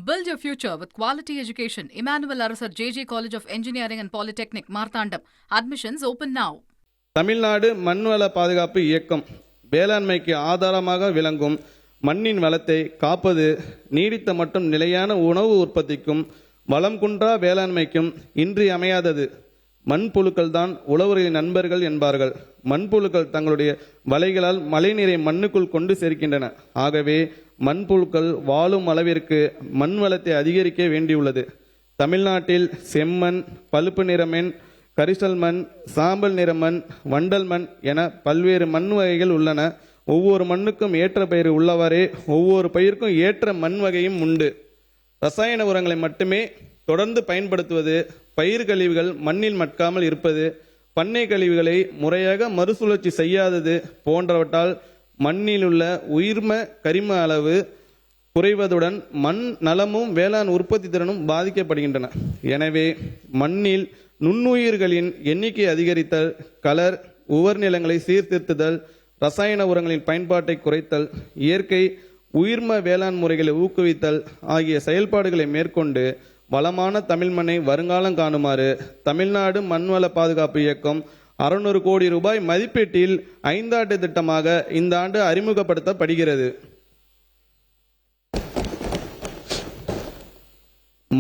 Build your future with quality education. Emmanuel Arasar JJ College of Engineering and Polytechnic, Marthandam. Admissions open now. Tamil Nadu மண்வள பாதுகாப்பு இயக்கம் வேளாண்மைக்கு ஆதாரமாக விளங்கும் மண்ணின் வளத்தை காப்பது நீடித்த மற்றும் நிலையான உணவு உற்பத்திக்கும் வளம் குன்றா வேளாண்மைக்கும் இன்றியமையாதது. மண்புழுக்கள் தான் உழவர்களின் நண்பர்கள் என்பார்கள். மண்புழுக்கள் தங்களுடைய வலைகளால் மழைநீரை மண்ணுக்குள் கொண்டு சேர்க்கின்றன. ஆகவே மண்புழுக்கள் வாழும் அளவிற்கு மண் வளத்தை அதிகரிக்க வேண்டியுள்ளது. தமிழ்நாட்டில் செம்மண், பழுப்பு நிறமண், கரிசல் மண், சாம்பல் நிற மண், வண்டல் மண் என பல்வேறு மண் வகைகள் உள்ளன. ஒவ்வொரு மண்ணுக்கும் ஏற்ற பயிர் உள்ளவாறே ஒவ்வொரு பயிருக்கும் ஏற்ற மண் வகையும் உண்டு. ரசாயன உரங்களை மட்டுமே தொடர்ந்து பயன்படுத்துவது, பயிர் கழிவுகள் மண்ணில் மட்காமல் இருப்பது, பண்ணை கழிவுகளை முறையாக மறுசுழற்சி செய்யாதது போன்றவற்றால் மண்ணில் உள்ள உயிர்ம கரிம அளவு குறைவதுடன் மண் நலமும் வேளாண் உற்பத்தி திறனும் பாதிக்கப்படுகின்றன. எனவே மண்ணில் நுண்ணுயிர்களின் எண்ணிக்கை அதிகரித்தல், கலர் உவர் நிலங்களை சீர்திருத்துதல், ரசாயன உரங்களின் பயன்பாட்டை குறைத்தல், இயற்கை உயிர்ம வேளாண் முறைகளை ஊக்குவித்தல் ஆகிய செயல்பாடுகளை மேற்கொண்டு வளமான தமிழ் மண்ணை வருங்காலம் காணுமாறு தமிழ்நாடு மண்வள பாதுகாப்பு இயக்கம் 600 கோடி ரூபாய் மதிப்பீட்டில் 5ஆண்டு திட்டமாக இந்த ஆண்டு அறிமுகப்படுத்தப்படுகிறது.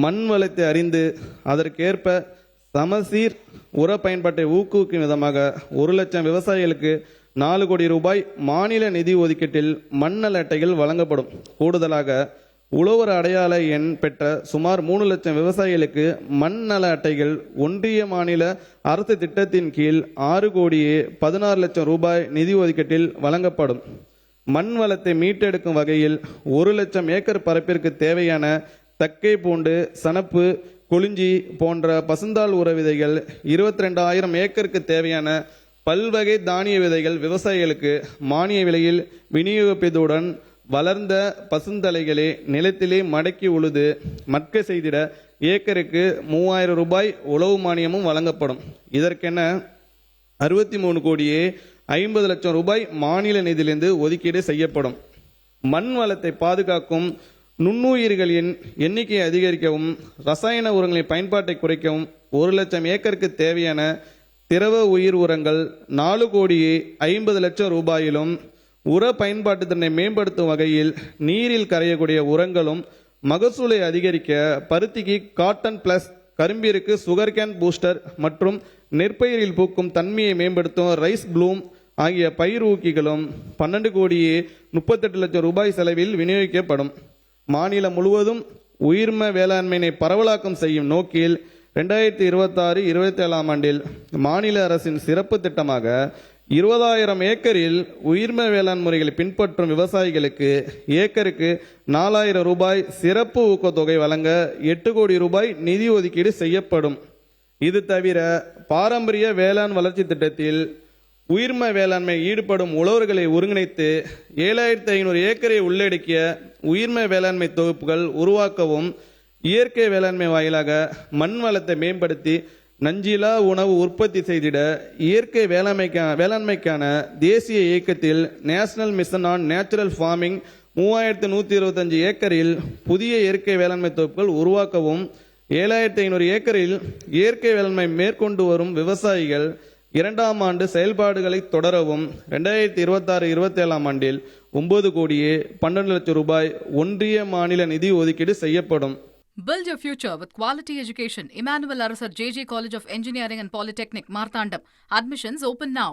மண் வளத்தை அறிந்து அதற்கேற்ப சமசீர் உர பயன்பாட்டை ஊக்குவிக்கும் விதமாக 1 லட்சம் விவசாயிகளுக்கு 4 கோடி ரூபாய் மாநில நிதி ஒதுக்கீட்டில் மண்ணல் அட்டைகள் வழங்கப்படும். கூடுதலாக உழவர் அடையாள எண் பெற்ற சுமார் 3 லட்சம் விவசாயிகளுக்கு மண் நல அட்டைகள் ஒன்றிய மாநில அரசு திட்டத்தின் கீழ் 6 கோடியே 16 லட்சம் ரூபாய் நிதி ஒதுக்கீட்டில் வழங்கப்படும். மண் வளத்தை மீட்டெடுக்கும் வகையில் 1 லட்சம் ஏக்கர் பரப்பிற்கு தேவையான தக்கை பூண்டு, சணப்பு, கொளிஞ்சி போன்ற பசுந்தாள் உர விதைகள், 22,000 ஏக்கருக்கு தேவையான பல்வகை தானிய விதைகள் விவசாயிகளுக்கு மானிய விலையில் விநியோகிப்பதுடன் வளர்ந்த பசுந்தலைகளை நிலத்திலே மடக்கி உழுது மட்க செய்திட ஏக்கருக்கு 3000 ரூபாய் உழவு மானியமும் வழங்கப்படும். இதற்கென 63 கோடியே 50 லட்சம் ரூபாய் மாநில நிதியிலிருந்து ஒதுக்கீடு செய்யப்படும். மண் வளத்தை பாதுகாக்கும் நுண்ணுயிர்களின் எண்ணிக்கையை அதிகரிக்கவும், ரசாயன உரங்களின் பயன்பாட்டை குறைக்கவும் 1 லட்சம் ஏக்கருக்கு தேவையான திரவ உயிர் உரங்கள் 4 கோடியே 50 லட்சம் ரூபாயிலும், உர பயன்பாட்டு திறனை மேம்படுத்தும் வகையில் நீரில் கரையக்கூடிய உரங்களும், மகசூலை அதிகரிக்க பருத்திக்கு காட்டன் பிளஸ், கரும்பிற்கு சுகர் கேன் பூஸ்டர் மற்றும் நெற்பயிரில் பூக்கும் தன்மையை மேம்படுத்தும் ரைஸ் ப்ளூம் ஆகிய பயிர் ஊக்கிகளும் 12 கோடியே 38 லட்சம் ரூபாய் செலவில் விநியோகிக்கப்படும். மாநிலம் முழுவதும் உயிர்ம வேளாண்மையை பரவலாக்கம் செய்யும் நோக்கில் 2026-27 ஆண்டில் மாநில அரசின் சிறப்பு திட்டமாக 20,000 ஏக்கரில் உயிர்ம வேளாண் முறைகளை பின்பற்றும் விவசாயிகளுக்கு ஏக்கருக்கு 4,000 ரூபாய் சிறப்பு ஊக்கத்தொகை வழங்க 8 கோடி ரூபாய் நிதி ஒதுக்கீடு செய்யப்படும். இது தவிர பாரம்பரிய வேளாண் வளர்ச்சி திட்டத்தில் உயிர்ம வேளாண்மை ஈடுபடும் உழவர்களை ஒருங்கிணைத்து 7,500 ஏக்கரை உள்ளடக்கிய உயிர்ம வேளாண்மை தொகுப்புகள் உருவாக்கவும், இயற்கை வேளாண்மை வாயிலாக மண் வளத்தை மேம்படுத்தி நஞ்சிலா உணவு உற்பத்தி செய்திட இயற்கை வேளாண்மைக்கான தேசிய இயக்கத்தில் national mission on natural farming 3125 ஏக்கரில் புதிய இயற்கை வேளாண்மை தொகுப்புகள் உருவாக்கவும், 7,500 ஏக்கரில் இயற்கை வேளாண்மை மேற்கொண்டு வரும் விவசாயிகள் 2ஆம் ஆண்டு செயல்பாடுகளை தொடரவும் 2026-27 ஆண்டில் 9 கோடியே 12 லட்சம் ரூபாய் ஒன்றிய மாநில நிதி ஒதுக்கீடு செய்யப்படும். Build your future with quality education. Emmanuel Arasar JJ College of Engineering and Polytechnic, Marthandam. Admissions open now.